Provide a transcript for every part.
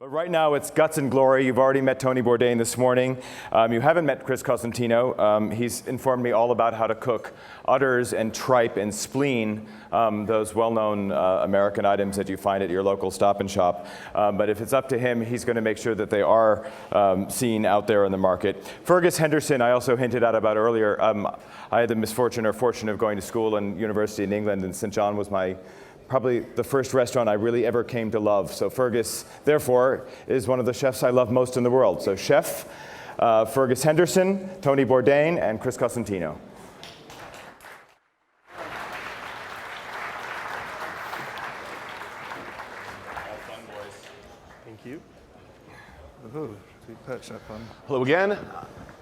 But right now it's guts and glory. You've already met Tony Bourdain this morning. You haven't met Chris Cosentino. He's informed me all about how to cook udders and tripe and spleen, those well-known American items that you find at your local Stop and Shop. But if it's up to him, he's going to make sure that they are seen out there in the market. Fergus Henderson, I also hinted at about earlier. I had the misfortune or fortune of going to school and university in England, and St. John was probably the first restaurant I really ever came to love. So Fergus, therefore, is one of the chefs I love most in the world. So Chef Fergus Henderson, Tony Bourdain, and Chris Cosentino. Thank you. Ooh, we perched up on. Hello again.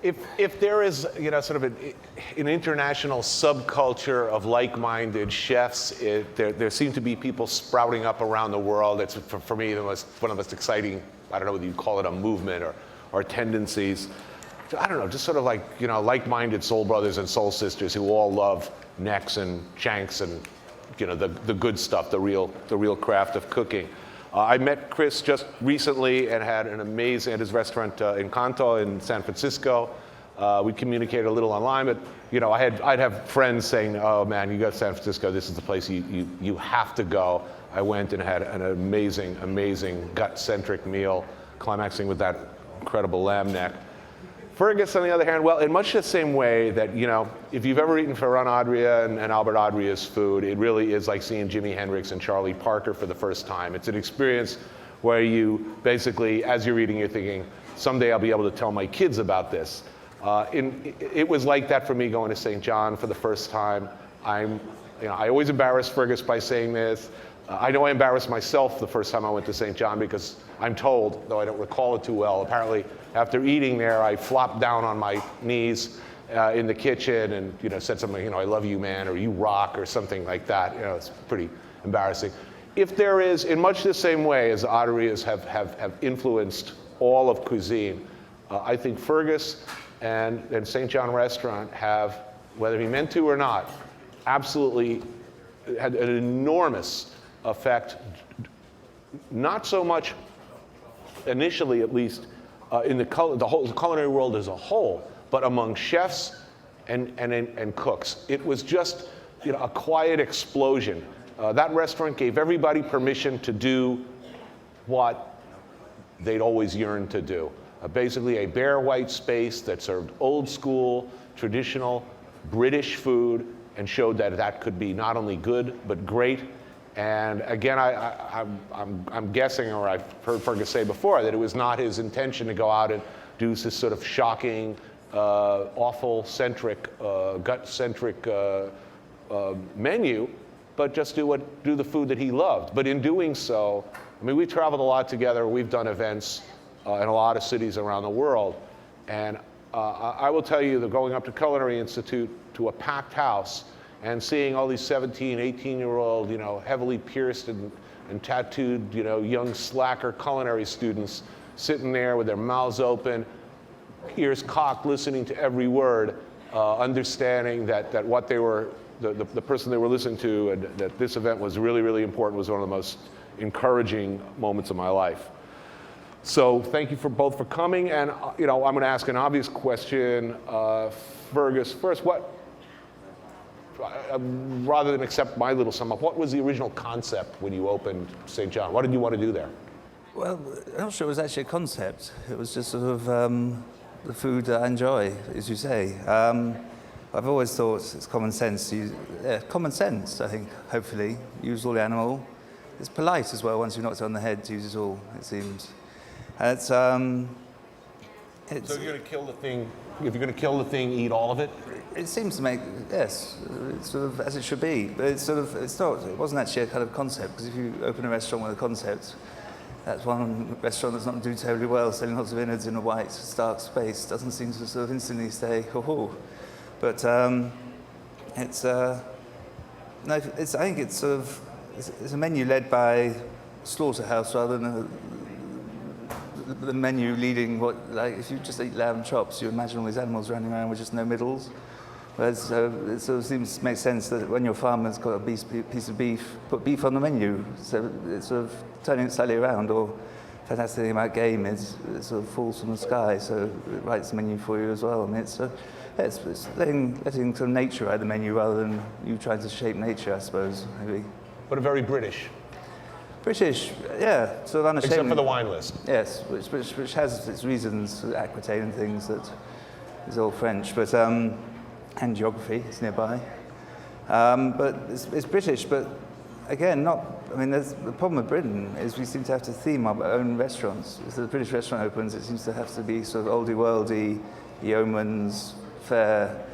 If there is, sort of an international subculture of like-minded chefs, there seem to be people sprouting up around the world. It's, for me, one of the most exciting, I don't know whether you call it a movement or tendencies. I don't know, just sort of like, like-minded soul brothers and soul sisters who all love necks and shanks and, the good stuff, the real craft of cooking. I met Chris just recently and had an amazing, at his restaurant Encanto in San Francisco. We communicated a little online, but I'd have friends saying, "Oh man, you go to San Francisco. This is the place you have to go." I went and had an amazing gut-centric meal, climaxing with that incredible lamb neck. Fergus, on the other hand, well, in much the same way that, if you've ever eaten Ferran Adria and Albert Adria's food, it really is like seeing Jimi Hendrix and Charlie Parker for the first time. It's an experience where you basically, as you're eating, you're thinking, someday I'll be able to tell my kids about this. It was like that for me going to St. John for the first time. I always embarrass Fergus by saying this. I know I embarrassed myself the first time I went to St. John because I'm told, though I don't recall it too well, apparently after eating there, I flopped down on my knees in the kitchen and said something, I love you, man, or you rock, or something like that. It's pretty embarrassing. If there is, in much the same way as Adrias have influenced all of cuisine, I think Fergus and St. John Restaurant have, whether he meant to or not, absolutely had an enormous effect, not so much initially at least in the whole culinary world as a whole, but among chefs and cooks. It was just a quiet explosion. That restaurant gave everybody permission to do what they'd always yearned to do. Basically a bare white space that served old school, traditional British food and showed that could be not only good, but great. And again, I'm guessing, or I've heard Fergus say before, that it was not his intention to go out and do this sort of shocking, offal-centric, gut-centric menu, but just do the food that he loved. But in doing so, we traveled a lot together. We've done events in a lot of cities around the world. And I will tell you that going up to Culinary Institute to a packed house and seeing all these 17, 18-year-old, heavily pierced and tattooed, young slacker culinary students sitting there with their mouths open, ears cocked, listening to every word, understanding that what they were, the person they were listening to, and that this event was really, really important, was one of the most encouraging moments of my life. So thank you both for coming, and I'm going to ask an obvious question. Fergus, first, rather than accept my little sum up, what was the original concept when you opened St. John? What did you want to do there? Well, I'm not sure it was actually a concept. It was just sort of the food that I enjoy, as you say. I've always thought it's common sense. Common sense, I think, hopefully. Use all the animal. It's polite as well, once you've knocked it on the head, to use it all, it seems. And so you're going to kill the thing, if you're going to kill the thing, eat all of it? It seems to make, yes, it's sort of as it should be. But it wasn't actually a kind of concept, because if you open a restaurant with a concept, that's one restaurant that's not doing terribly well, selling lots of innards in a white, stark space, doesn't seem to sort of instantly say, ho-ho. But I think it's sort of, it's a menu led by slaughterhouse rather than the menu leading if you just eat lamb chops, you imagine all these animals running around with just no middles. Whereas it sort of seems to make sense that when your farmer's got a piece of beef, put beef on the menu. So it's sort of turning it slightly around, or fantastic thing about game is it sort of falls from the sky, so it writes the menu for you as well. I mean, it's letting sort of nature write the menu rather than you trying to shape nature, I suppose, maybe. But a very British. British, yeah, sort of unashamed. Except for the wine list. Yes, which has its reasons, Aquitaine and things, that is all French, but and geography is nearby. But it's British, but again, the problem with Britain is we seem to have to theme our own restaurants. If the British restaurant opens, it seems to have to be sort of oldie worldy, yeoman's fare,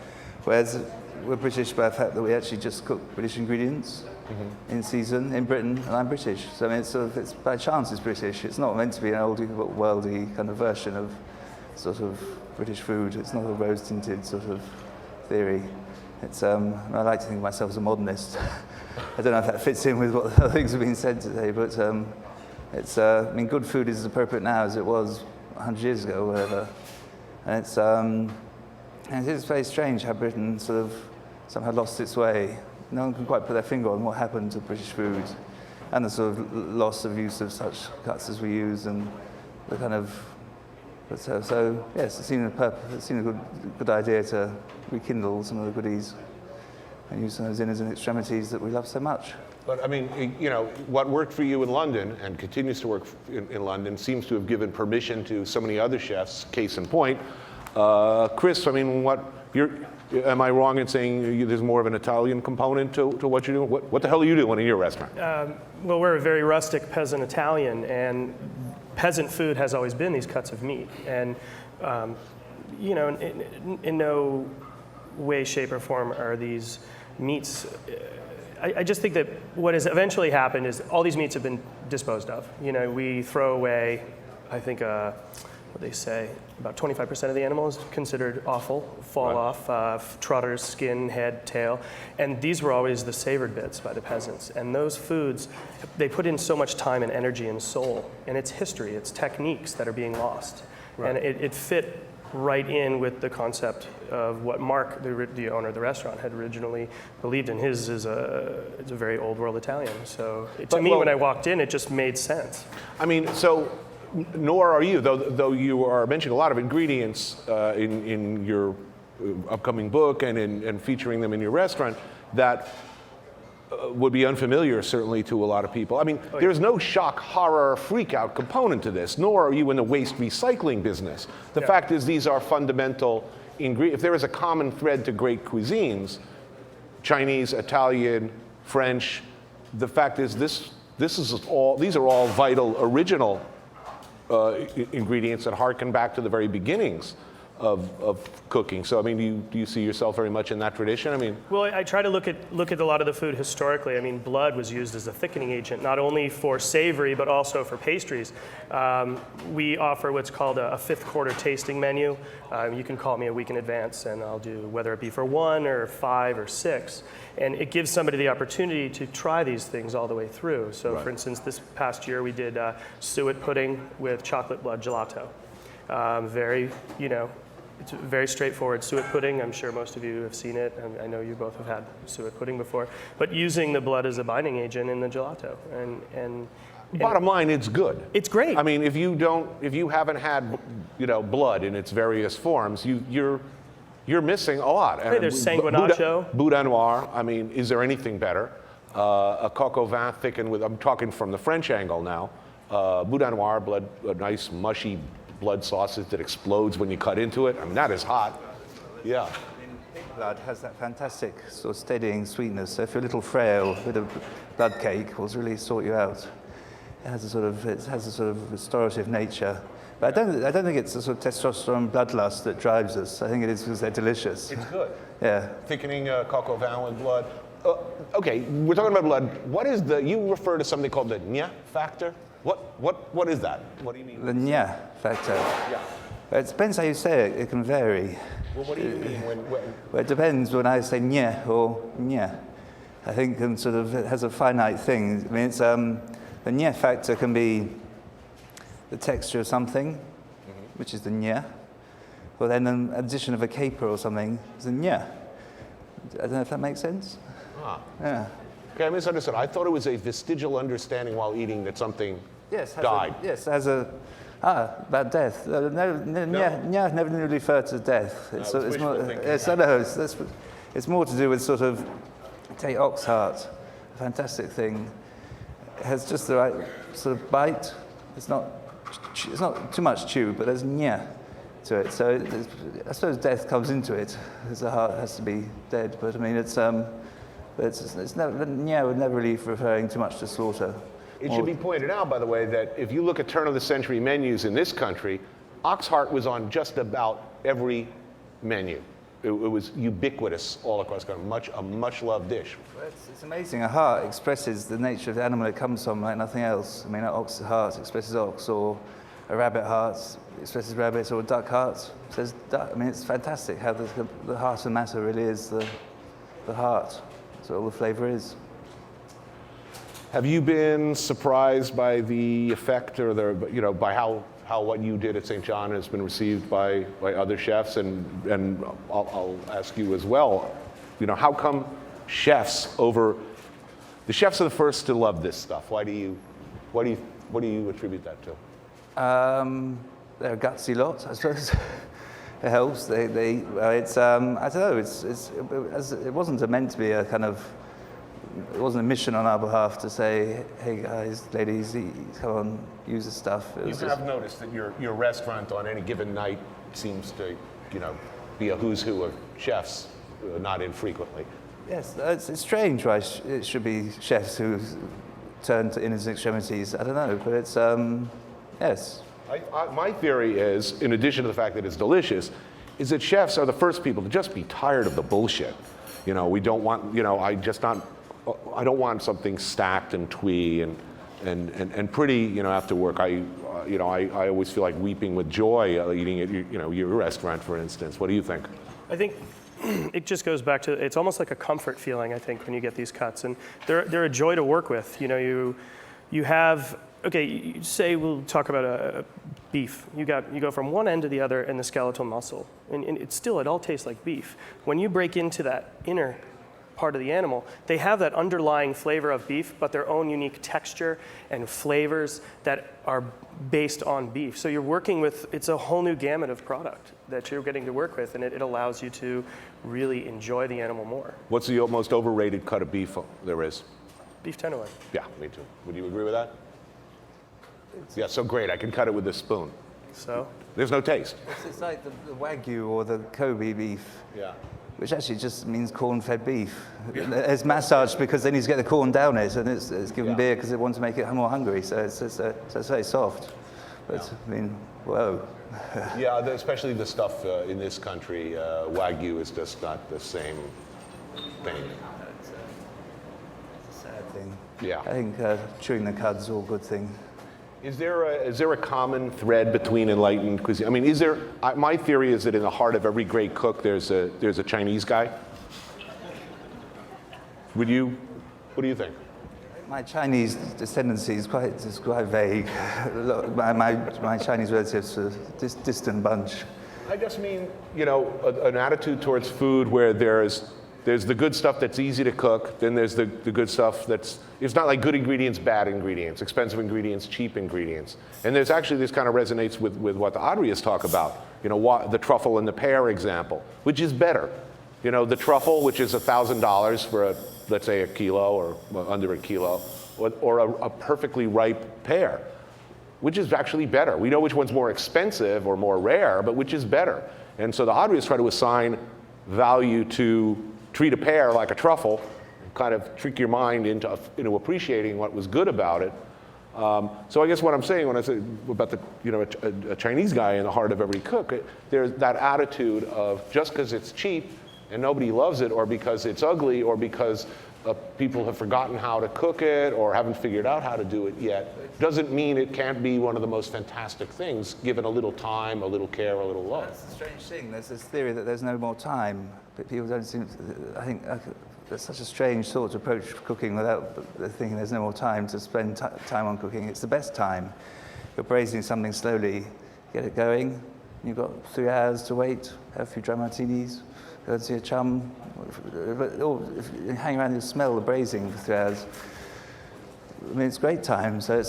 whereas we're British by the fact that we actually just cook British ingredients in season in Britain, and I'm British. So I mean, it's by chance it's British. It's not meant to be an oldie worldy kind of version of sort of British food. It's not a rose-tinted sort of theory. It's I like to think of myself as a modernist. I don't know if that fits in with what the things have been said today, but it's I mean, good food is as appropriate now as it was 100 years ago, or whatever. And it is very strange how Britain sort of somehow lost its way. No one can quite put their finger on what happened to British food, and the sort of loss of use of such cuts as we use, and the kind of. But so yes, it seemed a good idea to rekindle some of the goodies and use some of those innards and extremities that we love so much. But I mean, you know, what worked for you in London and continues to work in London seems to have given permission to so many other chefs. Case in point, Chris. I mean, am I wrong in saying there's more of an Italian component to what you're doing? What the hell are you doing in your restaurant? Well, we're a very rustic peasant Italian, and peasant food has always been these cuts of meat. And, you know, in no way, shape, or form are these meats. I just think that what has eventually happened is all these meats have been disposed of. You know, we throw away, I think, what they say, about 25% of the animal is considered offal, fall off, trotters, skin, head, tail. And these were always the savored bits by the peasants. And those foods, they put in so much time and energy and soul. And it's history, it's techniques that are being lost. Right. And it fit right in with the concept of what Mark, the owner of the restaurant, had originally believed in. His is a very old world Italian. So to me, when I walked in, it just made sense. I mean, so nor are you, though you are mentioning a lot of ingredients in your upcoming book and featuring them in your restaurant that would be unfamiliar, certainly, to a lot of people. I mean, there's no shock, horror, freak-out component to this, nor are you in the waste recycling business. The fact is these are fundamental ingredients. If there is a common thread to great cuisines, Chinese, Italian, French, the fact is these are all vital, original ingredients that harken back to the very beginnings of cooking. So I mean, do you see yourself very much in that tradition? I mean, well, I try to look at a lot of the food historically. I mean, blood was used as a thickening agent, not only for savory but also for pastries. We offer what's called a fifth quarter tasting menu. You can call me a week in advance, and I'll do whether it be for 1 or 5 or 6. And it gives somebody the opportunity to try these things all the way through. So, for instance, this past year we did suet pudding with chocolate blood gelato. It's very straightforward suet pudding. I'm sure most of you have seen it, and I know you both have had suet pudding before. But using the blood as a binding agent in the gelato, and bottom line, it's good. It's great. I mean, if you haven't had, blood in its various forms, you're missing a lot. Hey, there's sanguinaccio. Bourdain noir. I mean, is there anything better? A coq au vin thickened with. I'm talking from the French angle now. Bourdain noir, blood, a nice mushy blood sausage that explodes when you cut into it. I mean, that is hot. Yeah. Blood has that fantastic sort of steadying sweetness. So if you're a little frail, with a blood cake will really sort you out. It has a sort of restorative nature. But I don't think it's the sort of testosterone bloodlust that drives us. I think it is because they're delicious. It's good. Yeah. Thickening coq au vin with blood. Okay, we're talking about blood. What is you refer to something called the nya factor? What is that? What do you mean? The nya factor. Yeah. It depends how you say it. It can vary. Well, what do you mean when? Well, it depends when I say nya or nya. I think it has a finite thing. I mean, it's the nya factor can be the texture of something, which is the nya, or then an addition of a caper or something is the nya. I don't know if that makes sense. Ah. Yeah. Okay, I misunderstood. I thought it was a vestigial understanding while eating that something Yes, died. has a about death. Never really referred to death. It's more. Yes, I know. It's more to do with sort of take ox heart, a fantastic thing. It has just the right sort of bite. It's not too much chew, but there's nya to it. So I suppose death comes into it. The heart has to be dead, but I mean it's never nya was never really referring too much to slaughter. It should be pointed out, by the way, that if you look at turn-of-the-century menus in this country, ox heart was on just about every menu. It was ubiquitous all across the country, a much-loved dish. It's amazing. A heart expresses the nature of the animal it comes from, like nothing else. I mean, an ox heart expresses ox, or a rabbit heart expresses rabbits, or a duck heart says duck. I mean, it's fantastic how the heart and matter really is the heart. That's what all the flavour is. Have you been surprised by the effect, or by how what you did at St. John has been received by other chefs? And I'll ask you as well, how come the chefs are the first to love this stuff? What do you attribute that to? They're a gutsy lot, I suppose. It helps. I don't know. It wasn't meant to be a kind of. It wasn't a mission on our behalf to say, hey guys, ladies, come on, use this stuff. You have noticed that your restaurant on any given night seems to, be a who's who of chefs, not infrequently. Yes, it's strange why it should be chefs who turn to innocent extremities. I don't know, but it's, yes. My theory is, in addition to the fact that it's delicious, is that chefs are the first people to just be tired of the bullshit. We don't want, I don't want something stacked and twee and pretty, after work. I always feel like weeping with joy eating at your restaurant, for instance. What do you think? I think it just goes back to, it's almost like a comfort feeling, I think, when you get these cuts. And they're a joy to work with. You have, okay, say we'll talk about a beef. You go from one end to the other in the skeletal muscle. And it all tastes like beef. When you break into that inner part of the animal, they have that underlying flavor of beef, but their own unique texture and flavors that are based on beef. So you're working with, it's a whole new gamut of product that you're getting to work with, and it allows you to really enjoy the animal more. What's the most overrated cut of beef there is? Beef tenderloin. Yeah, me too. Would you agree with that? Yeah, so great, I can cut it with this spoon. So? There's no taste. It's like the Wagyu or the Kobe beef. Yeah. Which actually just means corn-fed beef. Yeah. It's massaged because they need to get the corn down it, and it's given beer because they want to make it more hungry. So it's very soft. But I mean, whoa. Yeah, especially the stuff in this country, Wagyu is just not the same thing. It's a sad thing. Yeah. I think chewing the cud is all a good thing. Is there a common thread between enlightened cuisine? I mean, my theory is that in the heart of every great cook, there's a Chinese guy. What do you think? My Chinese descendancy is quite vague. My Chinese relatives are a distant bunch. I just mean, an attitude towards food where there's the good stuff that's easy to cook, then there's the good stuff it's not like good ingredients, bad ingredients, expensive ingredients, cheap ingredients. And there's actually, this kind of resonates with what the Adrias talk about, the truffle and the pear example, which is better. The truffle, which is $1,000 for let's say a kilo or under a kilo, or a perfectly ripe pear, which is actually better. We know which one's more expensive or more rare, but which is better. And so the Adrias try to assign value to treat a pear like a truffle, and kind of trick your mind into appreciating what was good about it. So I guess what I'm saying when I say about a Chinese guy in the heart of every cook, there's that attitude of just because it's cheap and nobody loves it, or because it's ugly, or because people have forgotten how to cook it or haven't figured out how to do it yet, doesn't mean it can't be one of the most fantastic things given a little time, a little care, a little love. That's a strange thing. There's this theory that there's no more time, but people don't seem to, I think that's such a strange thought to approach cooking without thinking there's no more time to spend time on cooking. It's the best time. You're braising something slowly, get it going, you've got 3 hours to wait, have a few dry martinis, go and see a chum. If you hang around and smell the braising for 3 hours, I mean, it's great time. So I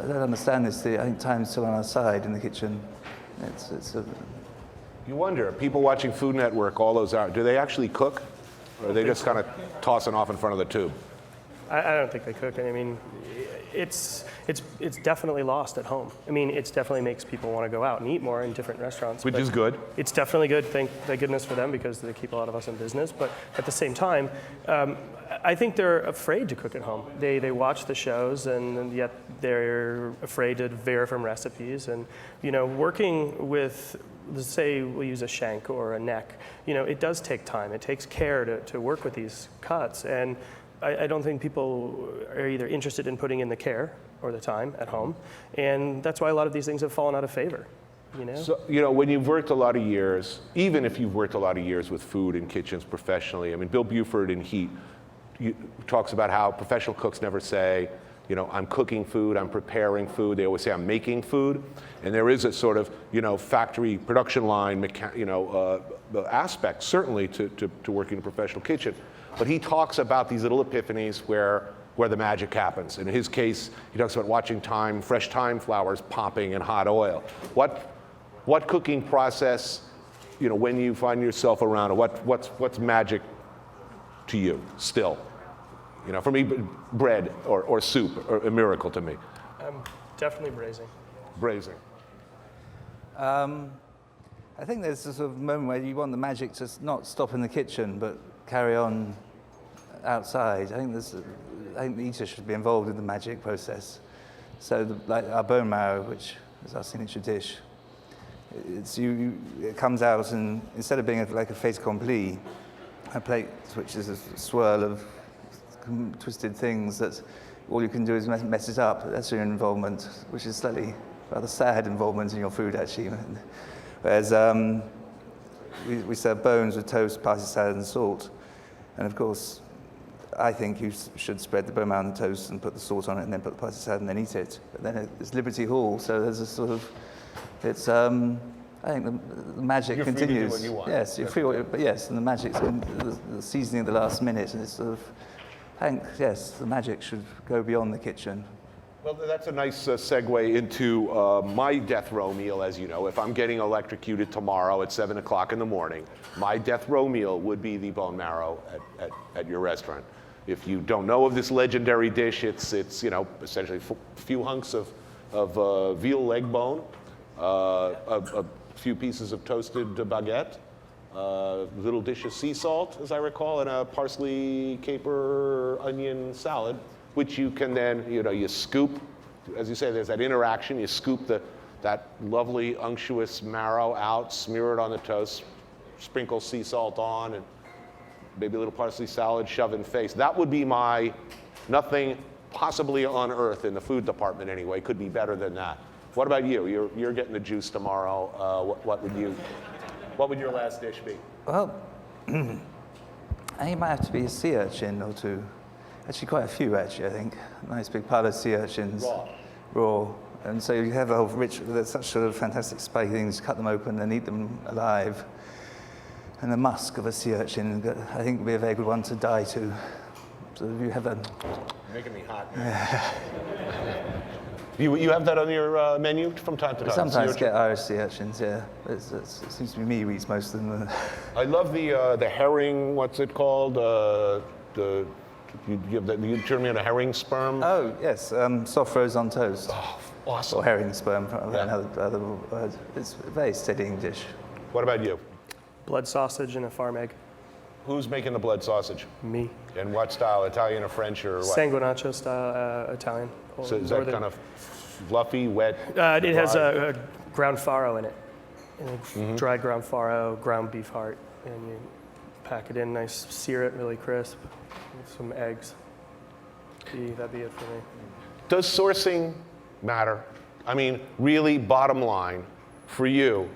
don't understand this. I think time's still on our side in the kitchen. You wonder, people watching Food Network all those hours, do they actually cook? Or are they just kind of tossing off in front of the tube? I don't think they cook. I mean, it's definitely lost at home. I mean, it definitely makes people want to go out and eat more in different restaurants. Which is good. It's definitely good, thank goodness for them, because they keep a lot of us in business. But at the same time, I think they're afraid to cook at home. They watch the shows, and yet they're afraid to veer from recipes. And, you know, working with, let's say we'll use a shank or a neck, you know, it does take time. It takes care to work with these cuts. And I don't think people are either interested in putting in the care or the time at home, and that's why a lot of these things have fallen out of favor, you know? So, you know, when you've worked a lot of years, even if you've worked a lot of years with food and kitchens professionally, I mean, Bill Buford in Heat talks about how professional cooks never say, you know, I'm cooking food, I'm preparing food. They always say I'm making food, and there is a sort of, you know, factory production line, aspect certainly to working in a professional kitchen. But he talks about these little epiphanies where the magic happens. In his case, he talks about watching fresh thyme flowers popping in hot oil. What cooking process, you know, when you find yourself around, what's magic to you still? You know, for me, bread or soup are a miracle to me. Definitely braising. Braising. I think there's a sort of moment where you want the magic to not stop in the kitchen, but carry on outside. I think the eater should be involved in the magic process. So, like our bone marrow, which is our signature dish, it comes out, and instead of being like a fait accompli, a plate which is a swirl of twisted things that all you can do is mess it up. That's your involvement, which is slightly rather sad involvement in your food, actually. Whereas we serve bones with toast, parsley salad, and salt. And of course, I think you should spread the bone marrow on the toast and put the salt on it, and then put the parsley salad and then eat it. But then it's Liberty Hall, so there's a sort of, I think the magic you're continues. Free to do what you want. Yes, you're free, but yes, and the magic's the seasoning at the last minute, and it's sort of, I think, yes, the magic should go beyond the kitchen. Well, that's a nice segue into my death row meal, as you know. If I'm getting electrocuted tomorrow at 7 o'clock in the morning, my death row meal would be the bone marrow at your restaurant. If you don't know of this legendary dish, it's you know, essentially a few hunks of veal leg bone, a few pieces of toasted baguette, a little dish of sea salt, as I recall, and a parsley, caper, onion salad, which you can then, you know, you scoop, as you say, there's that interaction, you scoop that lovely unctuous marrow out, smear it on the toast, sprinkle sea salt on, and maybe a little parsley salad, shove in face. That would be my, nothing possibly on earth in the food department anyway, could be better than that. What about you? You're getting the juice tomorrow. What would your last dish be? Well, I think it might have to be a sea urchin or two. Actually, quite a few, actually, I think. A nice big pile of sea urchins. Raw. And so you have a whole rich, there's such sort of fantastic spiky things, cut them open and eat them alive. And the musk of a sea urchin, I think, would be a very good one to die to. So you have that. You're making me hot. You have that on your menu from time to time? Sometimes get Irish sea urchins, yeah. It seems to be me who eats most of them. I love the herring, what's it called? You turn me on a herring sperm? Oh, yes, soft rose on toast. Oh, awesome. Or herring sperm, another word. It's a very steadying dish. What about you? Blood sausage and a farm egg. Who's making the blood sausage? Me. And what style? Italian or French or what? Sanguinaccio style Italian. So is that kind of fluffy, wet? It has a ground farro in it. And dried ground farro, ground beef heart, and you pack it in nice, sear it really crisp with some eggs. That'd be it for me. Does sourcing matter? I mean, really, bottom line, for you,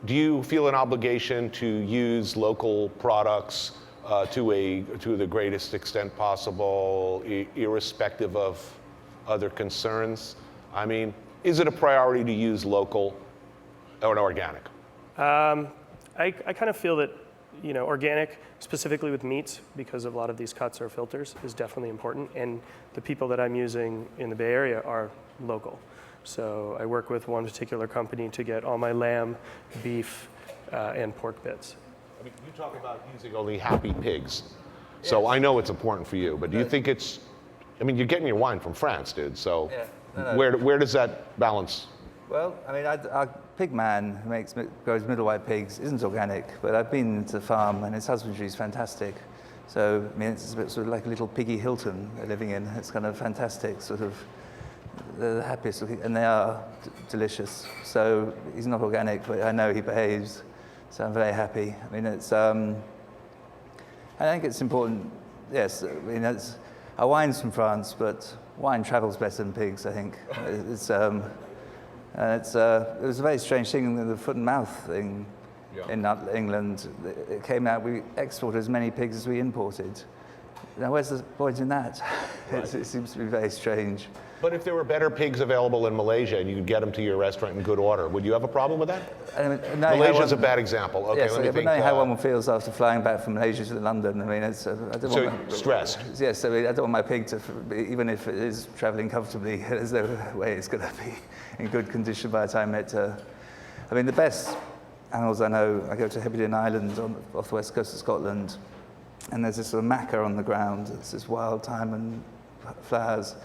do you feel an obligation to use local products to the greatest extent possible, irrespective of other concerns? I mean, is it a priority to use local or organic? I kind of feel that organic, specifically with meats, because a lot of these cuts are filters, is definitely important. And the people that I'm using in the Bay Area are local. So I work with one particular company to get all my lamb, beef, and pork bits. I mean, you talk about using only happy pigs. So I know it's important for you, but do you think it's, I mean, you're getting your wine from France, dude, so where does that balance? Well, I mean, our pig man who grows middle white pigs isn't organic, but I've been to the farm and his husbandry is fantastic. So, I mean, it's a bit sort of like a little piggy Hilton they're living in. It's kind of fantastic, sort of, they're the happiest looking, and they are delicious. So he's not organic, but I know he behaves, so I'm very happy. I mean, it's, I think it's important, yes, I mean, our wine's from France, but wine travels better than pigs, I think. It was a very strange thing, the foot and mouth thing in England. It came out, we exported as many pigs as we imported. Now, where's the point in that? Right. It seems to be very strange. But if there were better pigs available in Malaysia and you could get them to your restaurant in good order, would you have a problem with that? Malaysia's a bad example. Okay, yes, let me think. But knowing how one feels after flying back from Malaysia to London, I mean, it's, I don't so want my, stressed. Yes, I mean, I don't want my pig to, even if it is traveling comfortably, there's no way it's going to be in good condition by the time it, I mean, the best animals I know, I go to Hebridean Island off the west coast of Scotland, and there's this sort of maca on the ground. It's this wild thyme and flowers.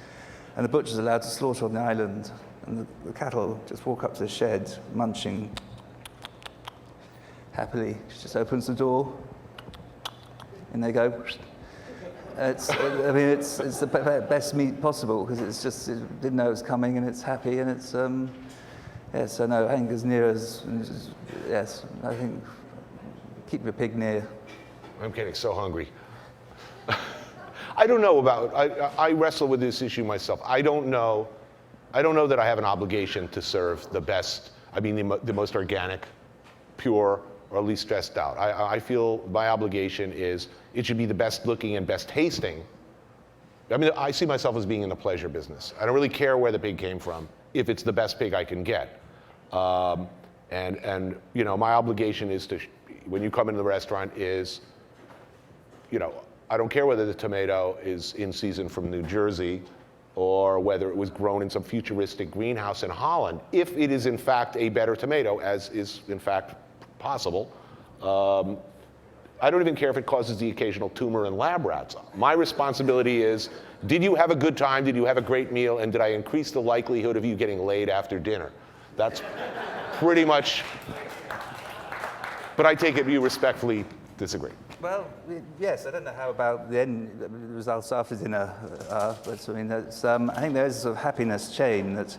And the butcher's allowed to slaughter on the island, and the cattle just walk up to the shed, munching happily. She just opens the door, and they go. It's, I mean, it's the best meat possible because it's just, it didn't know it was coming, and it's happy, and it's, yes, so no, I think as near as, yes, I think keep your pig near. I'm getting so hungry. I don't know about, I wrestle with this issue myself. I don't know that I have an obligation to serve the best, I mean the most organic, pure, or least stressed out. I feel my obligation is it should be the best looking and best tasting. I mean, I see myself as being in the pleasure business. I don't really care where the pig came from if it's the best pig I can get. And you know, my obligation is to, when you come into the restaurant is, you know, I don't care whether the tomato is in season from New Jersey or whether it was grown in some futuristic greenhouse in Holland. If it is in fact a better tomato, as is in fact possible, I don't even care if it causes the occasional tumor in lab rats. My responsibility is, did you have a good time? Did you have a great meal? And did I increase the likelihood of you getting laid after dinner? That's pretty much, but I take it you respectfully disagree. Well, yes, I don't know how about the end results after dinner, but I mean, that's, I think there is a sort of happiness chain that,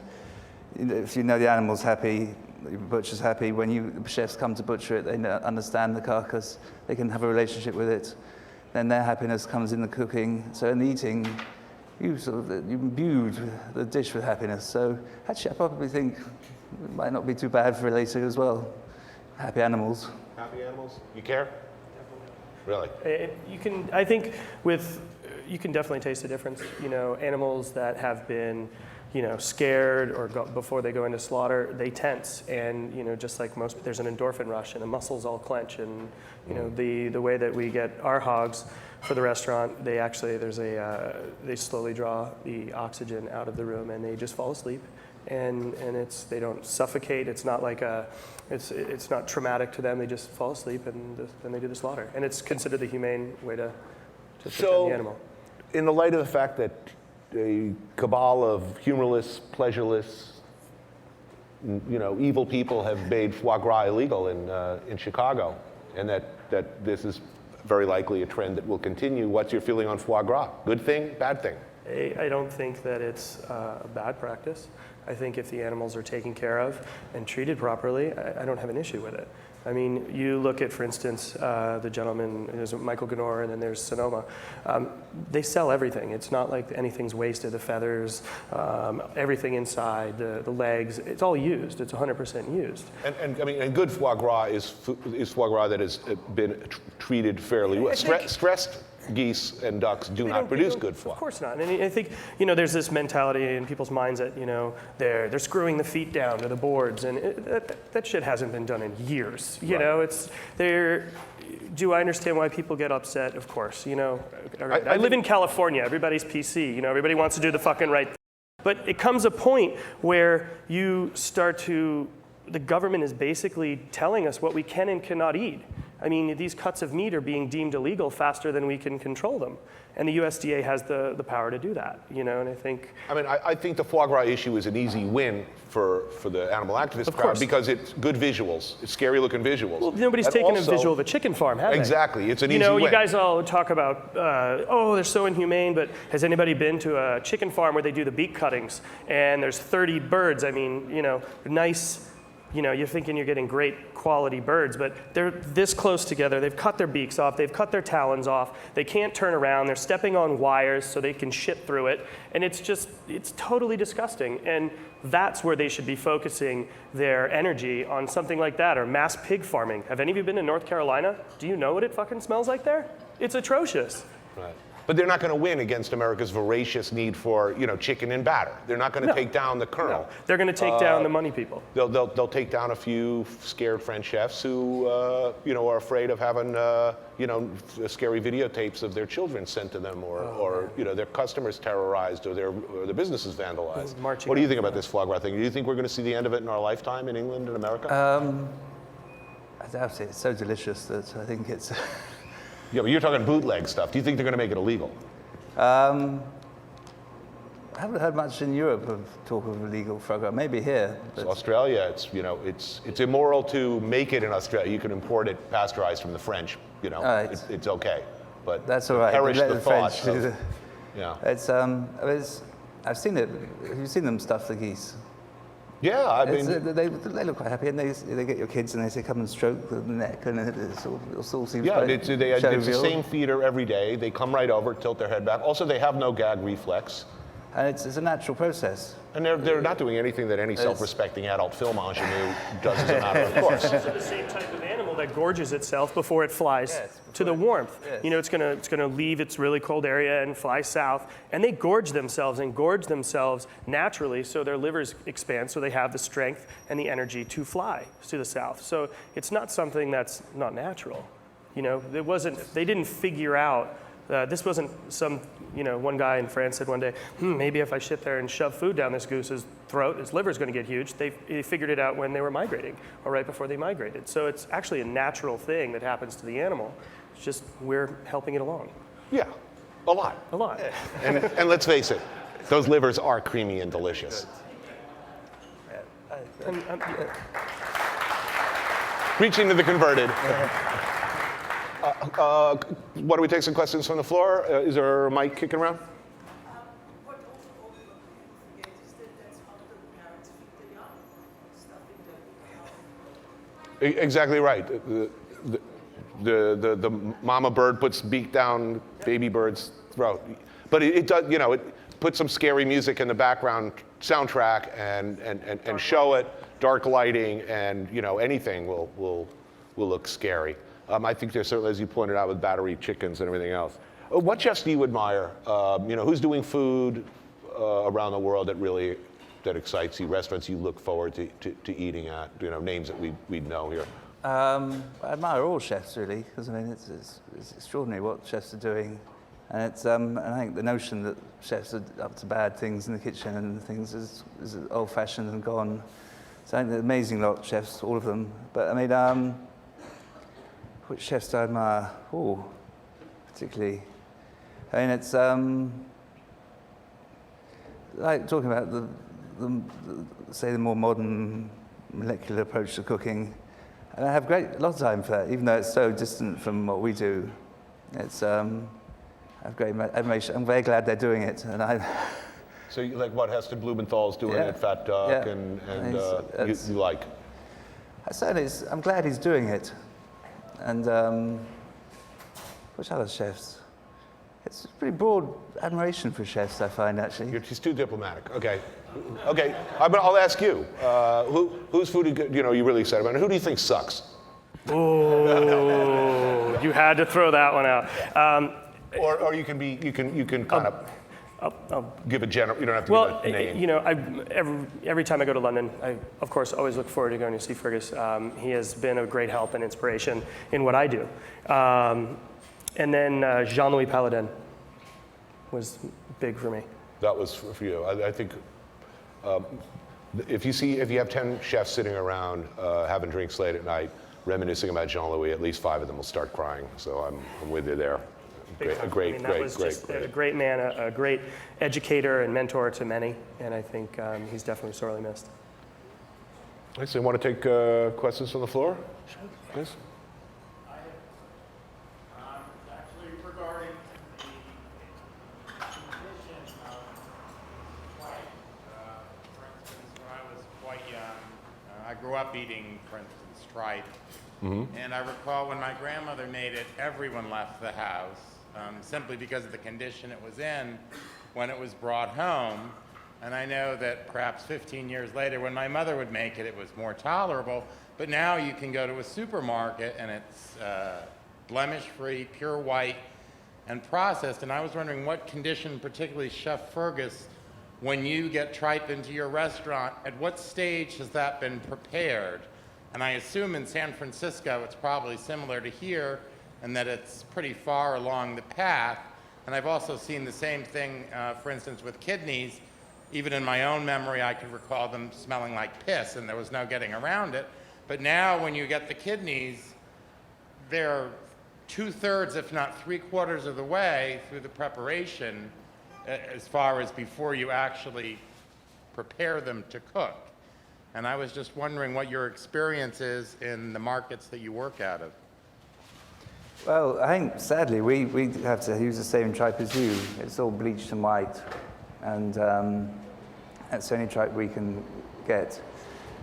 you know, if you know the animal's happy, the butcher's happy, when the chefs come to butcher it, they understand the carcass, they can have a relationship with it, then their happiness comes in the cooking. So in the eating, you imbued the dish with happiness. So actually, I probably think it might not be too bad for later as well. Happy animals. Happy animals? You care? Really? I think you can definitely taste the difference. You know, animals that have been, you know, scared or before they go into slaughter, they tense, and you know, just like most, there's an endorphin rush and the muscles all clench, and you know, the way that we get our hogs for the restaurant, they actually they slowly draw the oxygen out of the room and they just fall asleep, and they don't suffocate. It's not like it's not traumatic to them. They just fall asleep and then they do the slaughter, and it's considered the humane way to protect the animal. In the light of the fact that a cabal of humorless, pleasureless, you know, evil people have made foie gras illegal in Chicago, and that this is very likely a trend that will continue, what's your feeling on foie gras? Good thing, bad thing? I don't think that it's a bad practice. I think if the animals are taken care of and treated properly, I don't have an issue with it. I mean, you look at, for instance, the gentleman, there's Michael Ganor, and then there's Sonoma. They sell everything. It's not like anything's wasted, the feathers, everything inside, the legs, it's all used. It's 100% used. And I mean, and good foie gras is foie gras that has been treated fairly well. Stressed? geese and ducks do They not don't- produce good foie. Of course not. And I think, you know, there's this mentality in people's minds that, you know, they're screwing the feet down to the boards, and that shit hasn't been done in years. You know, do I understand why people get upset? Of course, you know. All right. I live in California. Everybody's PC. You know, everybody wants to do the fucking right thing. But it comes a point where you start to, the government is basically telling us what we can and cannot eat. I mean, these cuts of meat are being deemed illegal faster than we can control them. And the USDA has the power to do that, you know, and I think... I mean, I think the foie gras issue is an easy win for the animal activist crowd because it's good visuals. It's scary looking visuals. Well, nobody's And taken also, a visual of a chicken farm, have they? Exactly, it's an You easy know, win. you guys all talk about, oh, they're so inhumane, but has anybody been to a chicken farm where they do the beak cuttings and there's 30 birds? I mean, you know, nice... You know, you're thinking you're getting great quality birds, but they're this close together. They've cut their beaks off. They've cut their talons off. They can't turn around. They're stepping on wires so they can shit through it. And it's totally disgusting. And that's where they should be focusing their energy, on something like that, or mass pig farming. Have any of you been to North Carolina? Do you know what it fucking smells like there? It's atrocious. Right. But they're not going to win against America's voracious need for, you know, chicken and batter. They're not going to take down the kernel. No. They're going to take down the money people. They'll take down a few scared French chefs who, you know, are afraid of having, you know, scary videotapes of their children sent to them, or you know, their customers terrorized, or their businesses vandalized. What do you think about this foie gras thing? Do you think we're going to see the end of it in our lifetime in England and America? I doubt it. It's so delicious that I think it's... Yeah, but you're talking bootleg stuff. Do you think they're going to make it illegal? I haven't heard much in Europe of talk of illegal foie gras. Maybe here. But So Australia, it's immoral to make it in Australia. You can import it pasteurized from the French. You know, Right. it's okay. But that's all right. perish Let the the thought French do of, yeah. I've seen it. Have you seen them stuff the geese? Yeah, I mean, They look quite happy, and they get your kids and they say, come and stroke the neck, and it all seems yeah, quite it's the jovial. same feeder every day. They come right over, tilt their head back. Also, they have no gag reflex. And it's a natural process. And they're not doing anything that any self-respecting adult film ingenue does as a matter of course. It's also the same type of animal that gorges itself before it flies to the warmth. Yes. You know, it's gonna leave its really cold area and fly south, and they gorge themselves naturally, so their livers expand, so they have the strength and the energy to fly to the south. So it's not something that's not natural. You know, they didn't figure out. This wasn't some, you know, one guy in France said one day, maybe if I sit there and shove food down this goose's throat, his liver's going to get huge. They figured it out when they were migrating, or right before they migrated. So it's actually a natural thing that happens to the animal. It's just we're helping it along. Yeah, a lot. A lot. And let's face it, those livers are creamy and delicious. Preaching to the converted. Why don't we take some questions from the floor? Is there a mic kicking around? What also forget is that's after the parents feed the young, stuff in the Exactly right. The mama bird puts beak down baby bird's throat. But it does, you know, it puts some scary music in the background soundtrack and show it, dark lighting, and, you know, anything will look scary. I think there's certainly, as you pointed out, with battery chickens and everything else. What chefs do you admire? You know, who's doing food around the world that excites you? Restaurants you look forward to eating at? You know, names that we'd know here. I admire all chefs, really, because I mean, it's extraordinary what chefs are doing. And and I think the notion that chefs are up to bad things in the kitchen and things is old-fashioned and gone. So I think they're amazing lot of chefs, all of them. But I mean, which chefs do I admire? Oh, particularly. I mean, it's like talking about the more modern molecular approach to cooking. And I have a lot of time for that, even though it's so distant from what we do. It's I have great admiration. I'm very glad they're doing it, and So you like what Heston Blumenthal's doing at Fat Duck, and you like? I'm glad he's doing it. And which other chefs? It's pretty broad admiration for chefs, I find, actually. He's too diplomatic. Okay. I'll ask you. Whose food you really excited about? And who do you think sucks? Oh, you had to throw that one out. Or you can kind of I'll give a general. You don't have to Well, give a name. you know, every time I go to London, I, of course, always look forward to going to see Fergus. He has been a great help and inspiration in what I do. And then Jean-Louis Paladin was big for me. That was for you. I think if you have 10 chefs sitting around having drinks late at night, reminiscing about Jean-Louis, at least 5 of them will start crying. So I'm with you there. A great man, a great educator and mentor to many, and I think he's definitely sorely missed. So you want to take questions from the floor? Sure. Yes. Actually, regarding the condition of tripe, for instance, when I was quite young, I grew up eating, for instance, tripe. And I recall when my grandmother made it, everyone left the house. Simply because of the condition it was in when it was brought home. And I know that perhaps 15 years later, when my mother would make it, it was more tolerable. But now you can go to a supermarket and it's blemish-free, pure white, and processed. And I was wondering what condition, particularly Chef Fergus, when you get tripe into your restaurant, at what stage has that been prepared? And I assume in San Francisco it's probably similar to here, and that it's pretty far along the path. And I've also seen the same thing, for instance, with kidneys. Even in my own memory, I can recall them smelling like piss, and there was no getting around it. But now, when you get the kidneys, they're 2/3, if not 3/4 of the way through the preparation, as far as before you actually prepare them to cook. And I was just wondering what your experience is in the markets that you work out of. Well, I think sadly we have to use the same tripe as you. It's all bleached and white, and that's the only tripe we can get.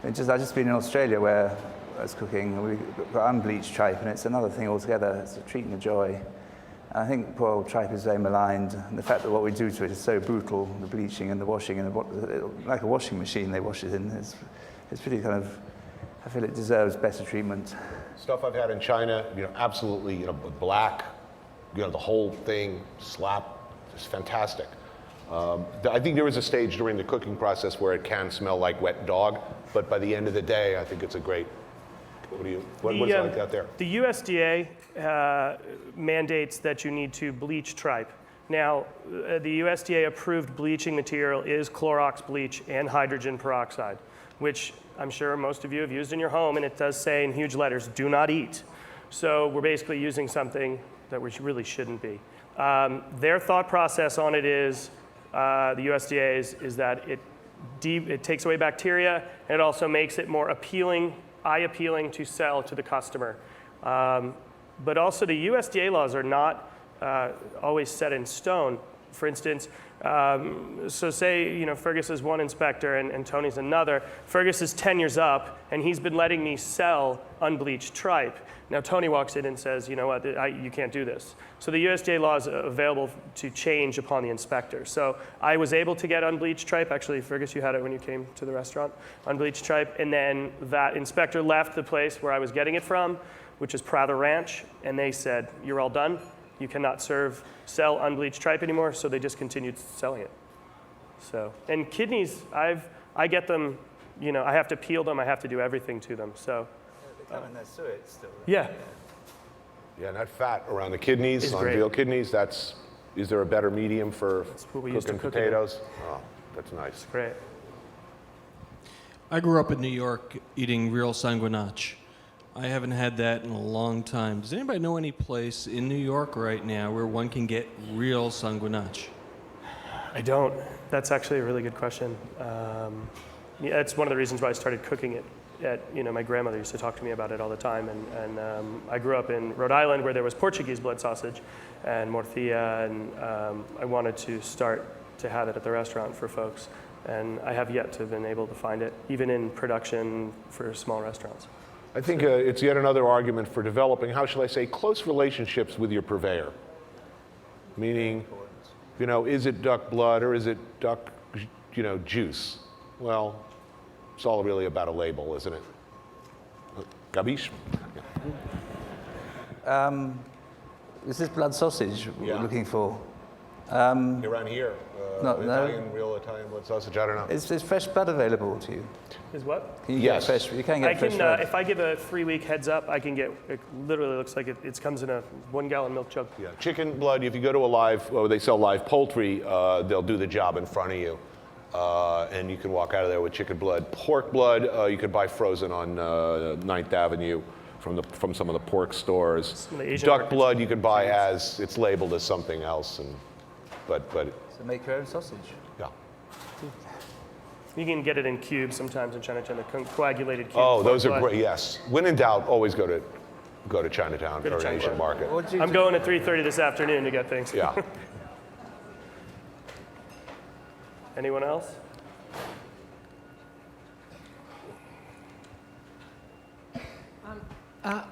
I've just been in Australia where I was cooking, and we got unbleached tripe, and it's another thing altogether. It's a treat and a joy. And I think poor old tripe is very maligned, and the fact that what we do to it is so brutal, the bleaching and the washing, and like a washing machine they wash it in. It's pretty kind of, I feel it deserves better treatment. Stuff I've had in China, absolutely, black, the whole thing, slap, just fantastic. I think there was a stage during the cooking process where it can smell like wet dog, but by the end of the day, I think it's a great. What's it like out there? The USDA mandates that you need to bleach tripe. Now, the USDA approved bleaching material is Clorox bleach and hydrogen peroxide, which I'm sure most of you have used in your home, and it does say in huge letters, do not eat. So we're basically using something that we really shouldn't be. Their thought process on it is, the USDA's, is that it takes away bacteria, and it also makes it more appealing, eye-appealing to sell to the customer. But also the USDA laws are not always set in stone. For instance, so say Fergus is one inspector and Tony's another. Fergus is 10 years up, and he's been letting me sell unbleached tripe. Now Tony walks in and says, you know what, you can't do this. So the USDA law is available to change upon the inspector. So I was able to get unbleached tripe. Actually, Fergus, you had it when you came to the restaurant, unbleached tripe. And then that inspector left the place where I was getting it from, which is Prather Ranch, and they said, you're all done. You cannot sell unbleached tripe anymore, so they just continued selling it. So, and kidneys, I get them, I have to peel them, I have to do everything to them, so. They come in their suet still. Yeah. Yeah, and that fat around the kidneys, It's on great. veal kidneys, is there a better medium for what we use to cooking cook it. potatoes? Oh, that's nice. Great. I grew up in New York eating real sanguinacci. I haven't had that in a long time. Does anybody know any place in New York right now where one can get real sanguinacci? I don't. That's actually a really good question. Yeah, it's one of the reasons why I started cooking it. My grandmother used to talk to me about it all the time, and I grew up in Rhode Island where there was Portuguese blood sausage and morcilla, and I wanted to start to have it at the restaurant for folks, and I have yet to have been able to find it, even in production for small restaurants. I think it's yet another argument for developing, how shall I say, close relationships with your purveyor. Meaning, is it duck blood or is it duck, juice? Well, it's all really about a label, isn't it? Gabish? Is this blood sausage we're Yeah. looking for? Around here, No. real Italian blood sausage. I don't know. Is fresh blood available to you? Is what? Can you Yes. get fresh? You can I get fresh can, blood. if I give a 3-week heads up, I can get, it literally looks like it comes in a 1-gallon milk jug. Yeah, chicken blood. If you go to a live, they sell live poultry. They'll do the job in front of you, and you can walk out of there with chicken blood. Pork blood, you could buy frozen on 9th Avenue from some of the pork stores. of the Asian Duck markets. blood you could buy as it's labeled as something else, but So make your own sausage. yeah. You can get it in cubes sometimes in Chinatown, the coagulated cubes. Oh, those are But great. Yes. When in doubt, always go to Chinatown Go to or an Chinatown. Asian market. What do you I'm do? going at 3:30 this afternoon to get things. Yeah. Anyone else?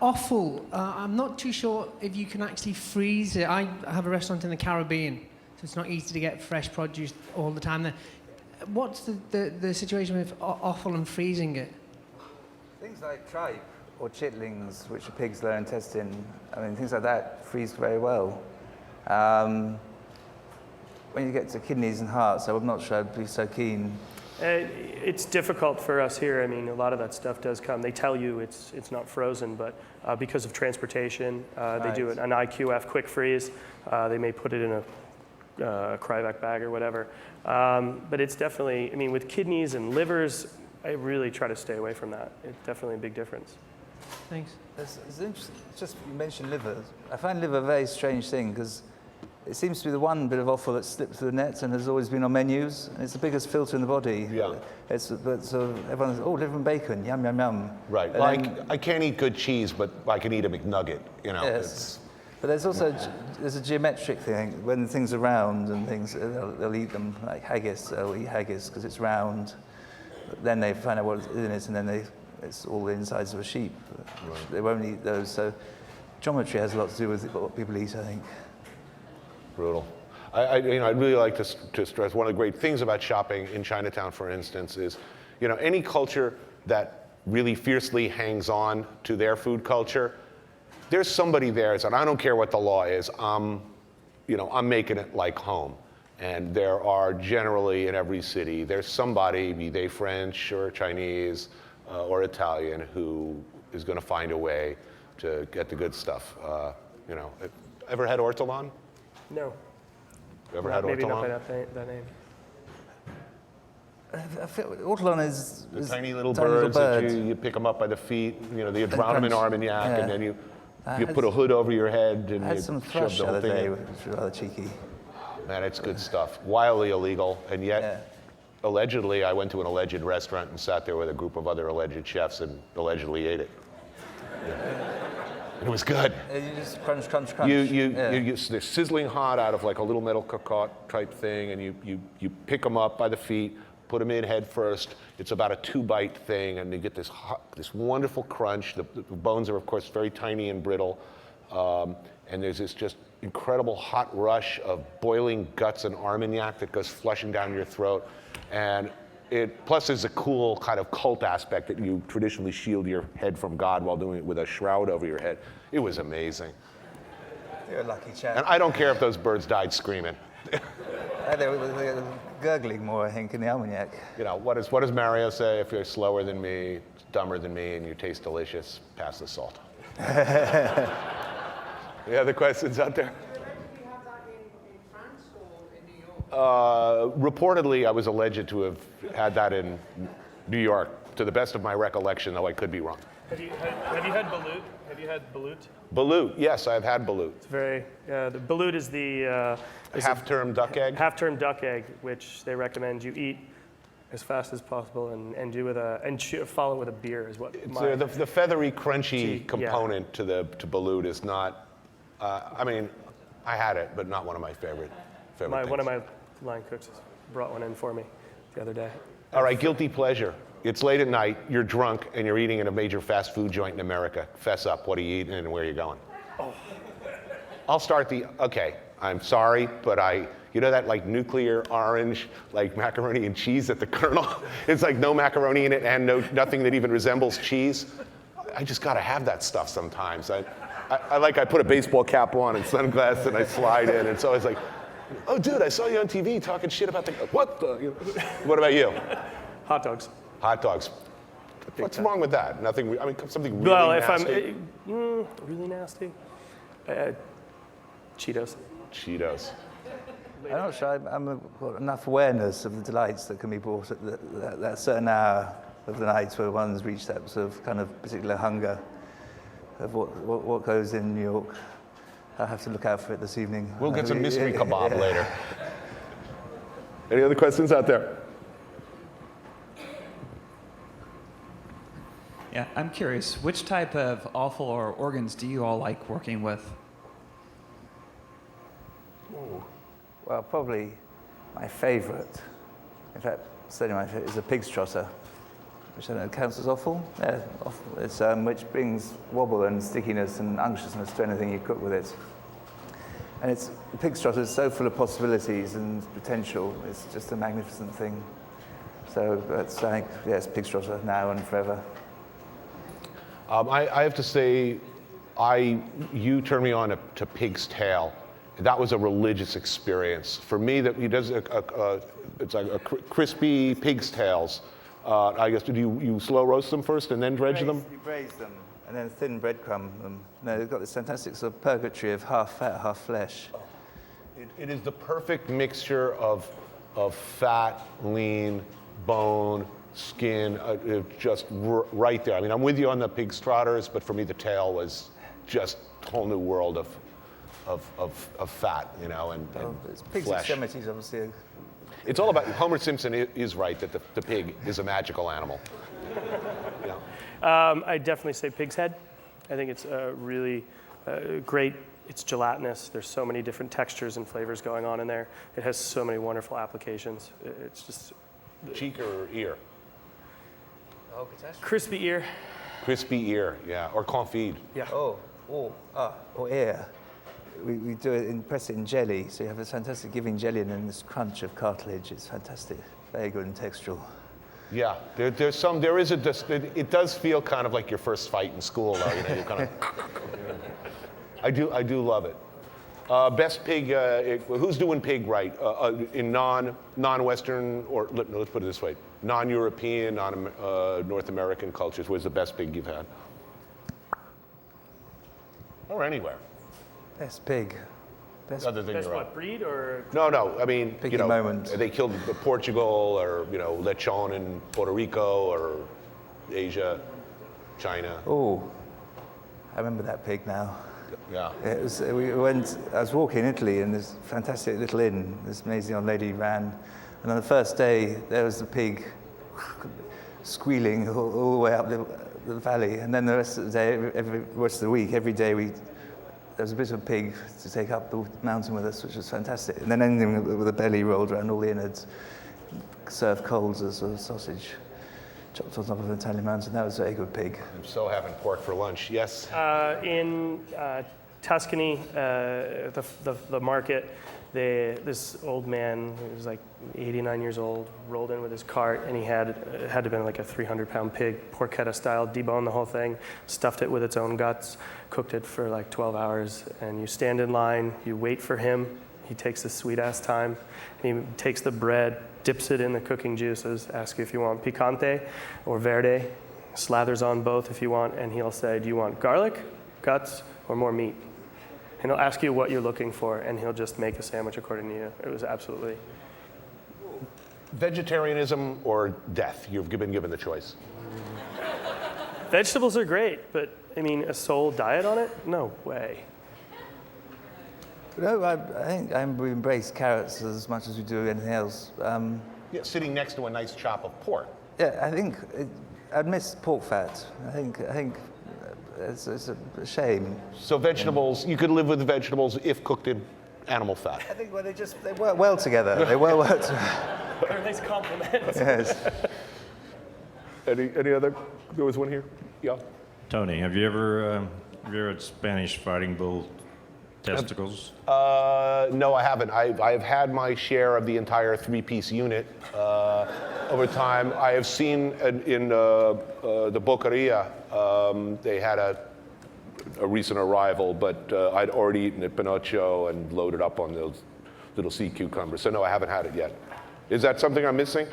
Offal, I'm not too sure if you can actually freeze it. I have a restaurant in the Caribbean, so it's not easy to get fresh produce all the time there. What's the situation with offal and freezing it? Things like tripe or chitlings, which are pig's lower intestine, I mean, things like that freeze very well. When you get to kidneys and hearts, I'm not sure I'd be so keen. It's difficult for us here. I mean, a lot of that stuff does come. They tell you it's not frozen, but because of transportation, they do an IQF quick freeze. They may put it in a cryovac bag or whatever. But it's definitely, I mean, with kidneys and livers, I really try to stay away from that. It's definitely a big difference. Thanks. It's interesting, just you mentioned liver. I find liver a very strange thing because it seems to be the one bit of offal that slipped through the net and has always been on menus. And it's the biggest filter in the body. Yeah. But sort of everyone's, oh, liver and bacon, yum, yum, yum. Right. And Like, then- I can't eat good cheese, but I can eat a McNugget. You know. Yes. But there's also there's a geometric thing. When things are round and things, they'll eat them like haggis. They'll eat haggis because it's round. But then they find out what's in it, and then it's all the insides of a sheep. They won't eat those. So geometry has a lot to do with what people eat, I think. Brutal. I'd really like to stress one of the great things about shopping in Chinatown, for instance, is, any culture that really fiercely hangs on to their food culture, there's somebody there that I don't care what the law is, I'm making it like home. And there are generally in every city, there's somebody, be they French or Chinese or Italian, who is going to find a way to get the good stuff. Ever had ortolan? No. Ever had Maybe not by ortolan? that name. I feel ortolan is The tiny little birds that you pick them up by the feet, you drown them in crunch. Armagnac, Yeah. and then you had put a hood over your head and I had you some shove thrush the the whole other thing day, in. which was rather cheeky. Man, it's good stuff. Wildly illegal, and yet, Yeah. allegedly, I went to an alleged restaurant and sat there with a group of other alleged chefs and allegedly ate it. Yeah. It was good. You just crunch, crunch, crunch. They're sizzling hot out of like a little metal cocotte type thing, and you pick them up by the feet, put them in head first. It's about a 2-bite thing, and you get this wonderful crunch. The bones are, of course, very tiny and brittle, and there's this just incredible hot rush of boiling guts and Armagnac that goes flushing down your throat, and plus there's a cool kind of cult aspect that you traditionally shield your head from God while doing it with a shroud over your head. It was amazing. You're a lucky chap. And I don't care if those birds died screaming. They were gurgling more, I think, in the Armagnac. What does Mario say? If you're slower than me, dumber than me, and you taste delicious, pass the salt. Any other questions out there? Where did you have that in France or in New York? Reportedly, I was alleged to have had that in New York, to the best of my recollection, though I could be wrong. Have you had balut? Have you had balut? Balut, yes, I've had balut. It's very, the balut is the Half-term duck egg? half-term duck egg, which they recommend you eat as fast as possible and do with follow with a beer is what The feathery, crunchy Yeah. component to balut is not, I had it, but not one of my favorite things. one of my line cooks brought one in for me the other day. All right, guilty pleasure. It's late at night, you're drunk, and you're eating in a major fast food joint in America. Fess up, what are you eating and where are you going? I'll start okay, I'm sorry, but that like nuclear orange, like macaroni and cheese at the Colonel? It's like no macaroni in it and nothing that even resembles cheese. I just gotta have that stuff sometimes. I put a baseball cap on and sunglasses and I slide in. And it's always like, oh, dude, I saw you on TV talking shit about the, what the? You know? What about you? Hot dogs. Hot dogs. What's wrong with that? Nothing, I mean, something really Well, nasty? Really nasty, Cheetos. Cheetos. I'm not sure I've got enough awareness of the delights that can be brought at that certain hour of the night where one's reached that sort of kind of particular hunger of what goes in New York. I'll have to look out for it this evening. We'll get some mystery kebab later. Any other questions out there? Yeah, I'm curious, which type of offal or organs do you all like working with? Well, probably my favourite, in fact, certainly my favourite, is a pig's trotter, which I don't know counts as offal. Yeah, offal. It's, which brings wobble and stickiness and unctuousness to anything you cook with it. And the pig's trotter is so full of possibilities and potential. It's just a magnificent thing. So that's, I think, yes, pig's trotter now and forever. I have to say, you turned me on to pig's tail. That was a religious experience. For me, that he does it's like a crispy pig's tails. I guess, do you slow roast them first and then dredge them? You braise them and then thin breadcrumb them. No, they've got this fantastic sort of purgatory of half fat, half flesh. It is the perfect mixture of fat, lean, bone, skin, just right there. I mean, I'm with you on the pig's trotters, but for me, the tail was just a whole new world of fat, you know, and It's pig's flesh. extremities, obviously. It's all about, Homer Simpson is right that the pig is a magical animal. Yeah. I definitely say pig's head. I think it's really great. It's gelatinous. There's so many different textures and flavors going on in there. It has so many wonderful applications. It's just Cheek or ear? crispy ear. Crispy ear, yeah, or confit. Yeah. Or ear. We do it, press it in jelly, so you have this fantastic giving jelly and then this crunch of cartilage. It's fantastic, very good and textural. Yeah, it does feel kind of like your first fight in school, though. You know, you kind of. I do love it. Best pig. Who's doing pig right in non-Western, or let's put it this way: non-European, North American cultures? Where's the best pig you've had? Or anywhere. Best pig. Other than Best your own. what, breed or? No. I mean, Piggy moment. they killed Portugal, or lechon in Puerto Rico, or Asia, China. Oh, I remember that pig now. Yeah. It was, I was walking in Italy in this fantastic little inn. This amazing old lady ran, and on the first day there was the pig squealing all the way up the valley, and then the rest of the day, rest of the week, every day there was a bit of a pig to take up the mountain with us, which was fantastic. And then ending with a belly rolled around all the innards, served cold as a sort of sausage, chopped on top of an Italian mountain. That was a very good pig. I'm so having pork for lunch. Yes. In Tuscany, the market, this old man who was like 89 years old rolled in with his cart, and he had to have been like a 300-pound pig, porchetta style, deboned the whole thing, stuffed it with its own guts, cooked it for like 12 hours, and you stand in line, you wait for him. He takes this sweet-ass time, and he takes the bread, dips it in the cooking juices, asks you if you want picante or verde, slathers on both if you want, and he'll say, do you want garlic, guts, or more meat? And he'll ask you what you're looking for, and he'll just make a sandwich according to you. It was absolutely... Vegetarianism or death? You've been given the choice. Vegetables are great, but I mean, a sole diet on it? No way. No, I think we embrace carrots as much as we do anything else. Yeah, sitting next to a nice chop of pork. Yeah, I think I'd miss pork fat. I think it's a shame. So vegetables, you could live with vegetables if cooked in animal fat. I think they work well together. They well work together. They're a nice compliment. Yes. Any other? There was one here. Yeah. Tony, have you ever had Spanish fighting bull testicles? No, I haven't. I've had my share of the entire three-piece unit over time. I have seen in the Boqueria, they had a a recent arrival, but I'd already eaten at Pinocchio and loaded up on those little sea cucumbers. So no, I haven't had it yet. Is that something I'm missing?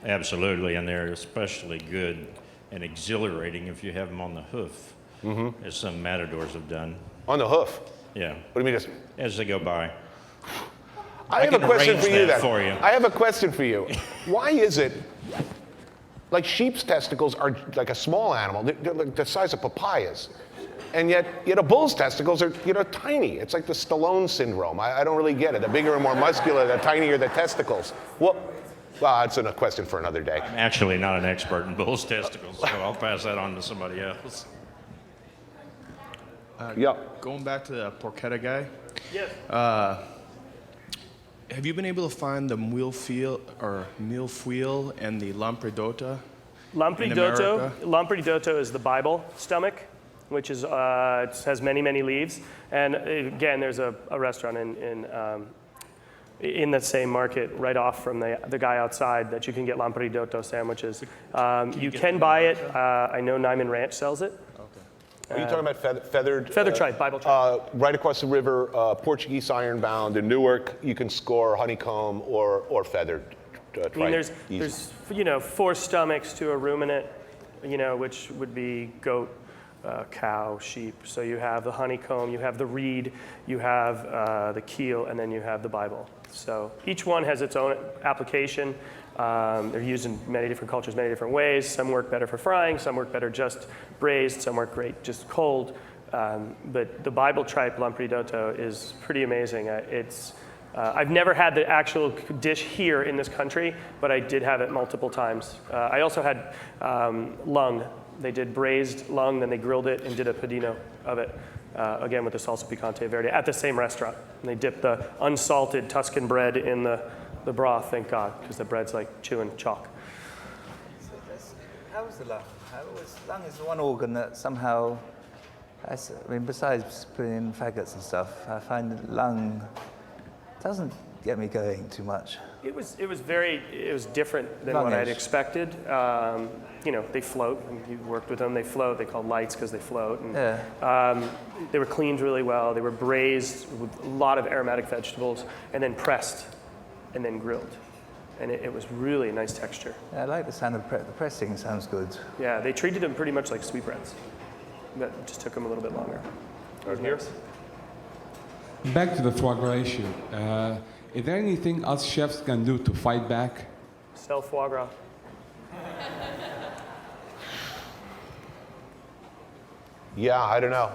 Absolutely, and they're especially good and exhilarating if you have them on the hoof, as some matadors have done. On the hoof? Yeah. What do you mean? As they go by. I have a can question arrange for you that then. for you. I have a question for you. Why is it, like sheep's testicles are like a small animal, they're like the size of papayas, and yet a bull's testicles are tiny. It's like the Stallone syndrome. I don't really get it. The bigger and more muscular, the tinier the testicles. Well, it's a question for another day. I'm actually not an expert in bull's testicles, so I'll pass that on to somebody else. Yeah. Going back to the porchetta guy. Yes. Have you been able to find the millefiel and the lampredotto? Lampredotto is the Bible stomach, which is it has many leaves. And again, there's a restaurant in the same market right off from the guy outside that you can get lampredotto sandwiches. You can buy it. I know Nyman Ranch sells it. Are you talking about feathered? Feathered tripe, Bible tripe. Right across the river, Portuguese Ironbound in Newark, you can score honeycomb or feathered tripe. I mean, there's 4 stomachs to a ruminant, which would be goat, cow, sheep. So you have the honeycomb, you have the reed, you have the keel, and then you have the Bible. So each one has its own application. They're used in many different cultures, many different ways. Some work better for frying, some work better just braised, some work great just cold. But the Bible tripe lampredotto is pretty amazing. I've never had the actual dish here in this country, but I did have it multiple times. I also had lung. They did braised lung, then they grilled it and did a padino of it, again with the salsa picante verde at the same restaurant. And they dipped the unsalted Tuscan bread in the broth, thank God, because the bread's like chewing chalk. How is the lung? Lung is the one organ that somehow, besides putting in faggots and stuff, I find that lung doesn't get me going too much. It was different than what I'd expected. They float. And you worked with them. They float. They call lights because they float. And, they were cleaned really well. They were braised with a lot of aromatic vegetables, and then pressed, and then grilled. And it was really a nice texture. Yeah, I like the sound of the pressing. Sounds good. Yeah, they treated them pretty much like sweetbreads. That just took them a little bit longer. Right here. Back to the foie gras issue. Is there anything us chefs can do to fight back? Sell foie gras. Yeah, I don't know.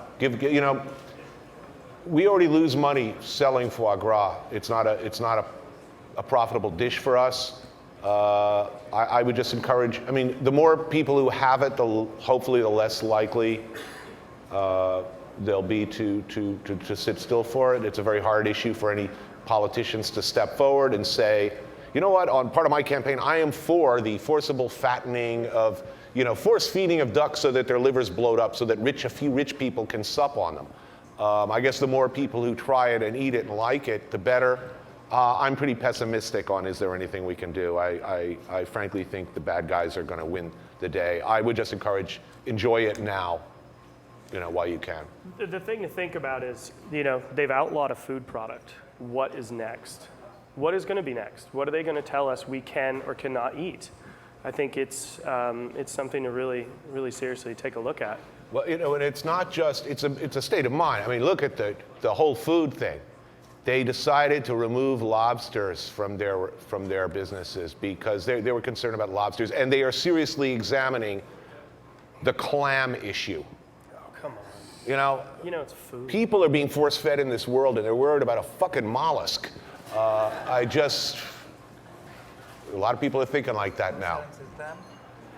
We already lose money selling foie gras. It's not a profitable dish for us. I would just encourage. The more people who have it, hopefully the less likely they'll be to sit still for it. It's a very hard issue for any politicians to step forward and say, you know what, on part of my campaign, I am for the forcible fattening of, force feeding of ducks so that their livers bloat up so that a few rich people can sup on them. I guess the more people who try it and eat it and like it, the better. I'm pretty pessimistic on is there anything we can do. I frankly think the bad guys are going to win the day. I would just encourage, enjoy it now, while you can. The thing to think about is, they've outlawed a food product. What is next? What is going to be next? What are they going to tell us we can or cannot eat? I think it's something to really, really seriously take a look at. Well, and it's not just, it's a state of mind. Look at the whole food thing. They decided to remove lobsters from their businesses because they were concerned about lobsters, and they are seriously examining the clam issue. Oh, come on. It's food. People are being force-fed in this world, and they're worried about a fucking mollusk. A lot of people are thinking like that now.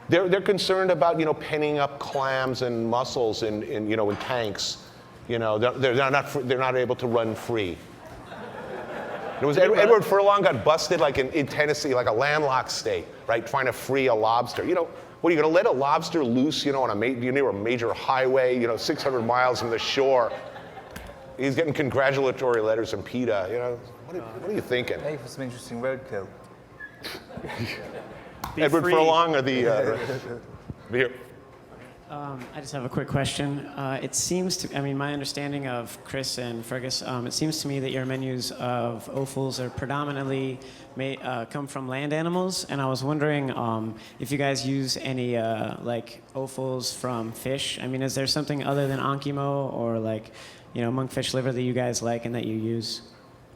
They're concerned about penning up clams and mussels in tanks. They're not able to run free. Edward Furlong got busted in Tennessee, like a landlocked state, right, trying to free a lobster. What are you going to let a lobster loose, on a major highway, 600 miles from the shore? He's getting congratulatory letters from PETA. What are you thinking? Maybe for some interesting roadkill. Edward Furlong or the here. I just have a quick question. It seems to, I mean, my understanding of Chris and Fergus, it seems to me that your menus of offals are predominantly come from land animals, and I was wondering if you guys use any like offals from fish. I mean, is there something other than ankimo or like, you know, monkfish liver that you guys like and that you use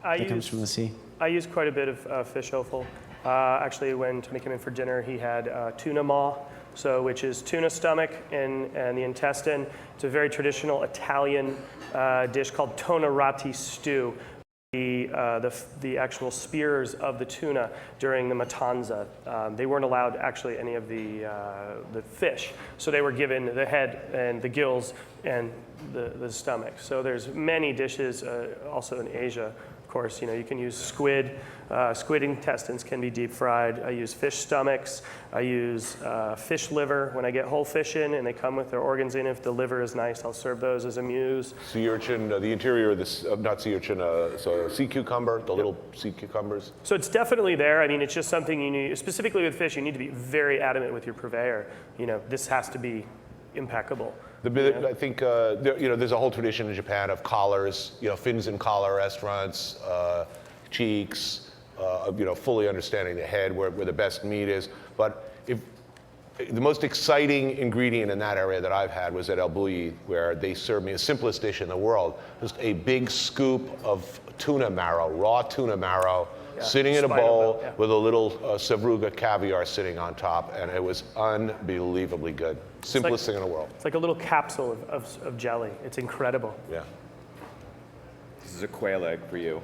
that comes from the sea? I use quite a bit of fish offal. Actually, when Tony came in for dinner, he had tuna maw, which is tuna stomach and the intestine. It's a very traditional Italian dish called tonarati stew. The actual spears of the tuna during the matanza, they weren't allowed actually any of the fish, so they were given the head and the gills and the stomach. So there's many dishes also in Asia. Of course, you know, you can use squid. Squid intestines can be deep fried. I use fish stomachs. I use fish liver when I get whole fish in and they come with their organs in. If the liver is nice, I'll serve those as a muse. Sea urchin, the interior of this, not sea urchin, so sea cucumber, the little sea cucumbers. So it's definitely there. I mean, it's just something you need, specifically with fish, you need to be very adamant with your purveyor. You know, this has to be impeccable. I think there's a whole tradition in Japan of collars, you know, fins and collar restaurants, cheeks, fully understanding the head where the best meat is. But the most exciting ingredient in that area that I've had was at El Bulli, where they served me the simplest dish in the world, just a big scoop of tuna marrow, raw tuna marrow, sitting in a bowl with a little Sevruga caviar sitting on top, and it was unbelievably good. Simplest thing in the world. It's like a little capsule of jelly. It's incredible. Yeah. This is a quail egg for you.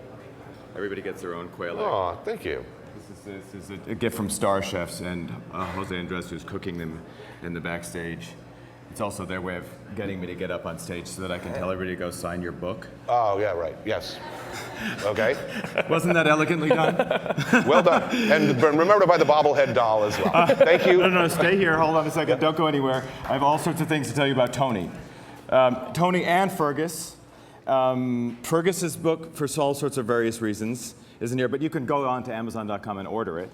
Everybody gets their own quail egg. Oh, thank you. This is a gift from StarChefs, and Jose Andres, who's cooking them in the backstage. It's also their way of getting me to get up on stage so that I can tell everybody to go sign your book. Oh, yeah, right. Yes. Okay. Wasn't that elegantly done? Well done. And remember to buy the bobblehead doll as well. Thank you. No, stay here. Hold on a second. Don't go anywhere. I have all sorts of things to tell you about Tony. Tony and Fergus. Fergus's book, for all sorts of various reasons, isn't here, but you can go on to Amazon.com and order it.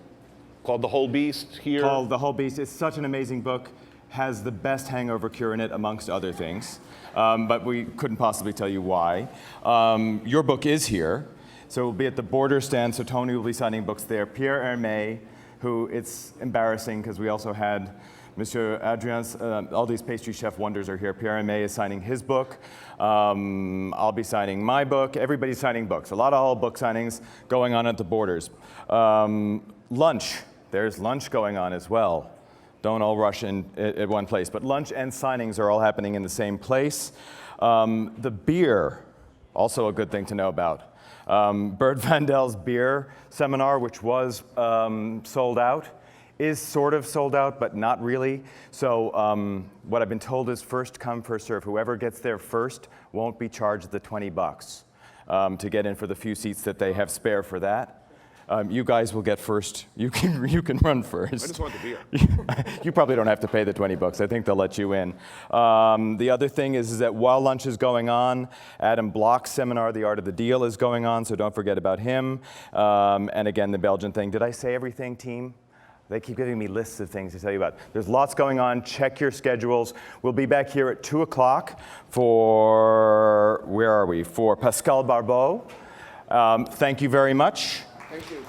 Called The Whole Beast here? Called The Whole Beast. It's such an amazing book. Has the best hangover cure in it, amongst other things. But we couldn't possibly tell you why. Your book is here. So we'll be at the Border stand, so Tony will be signing books there. Pierre Hermé, who it's embarrassing because we also had Monsieur Adrien's, all these pastry chef wonders are here. Pierre Hermé is signing his book. I'll be signing my book. Everybody's signing books. A lot of all book signings going on at the Borders. Lunch. There's lunch going on as well. Don't all rush in at one place. But lunch and signings are all happening in the same place. The beer, also a good thing to know about. Bert Vandel's beer seminar, which was sold out, is sort of sold out, but not really. So what I've been told is first come, first serve. Whoever gets there first won't be charged the $20 to get in for the few seats that they have spare for that. You guys will get first. You can run first. I just want the beer. You probably don't have to pay the $20. I think they'll let you in. The other thing is that while lunch is going on, Adam Bloch's seminar, The Art of the Deal, is going on, so don't forget about him. And again, the Belgian thing. Did I say everything, team? They keep giving me lists of things to tell you about. There's lots going on. Check your schedules. We'll be back here at 2 o'clock for, where are we? For Pascal Barbeau. Thank you very much. Thank you.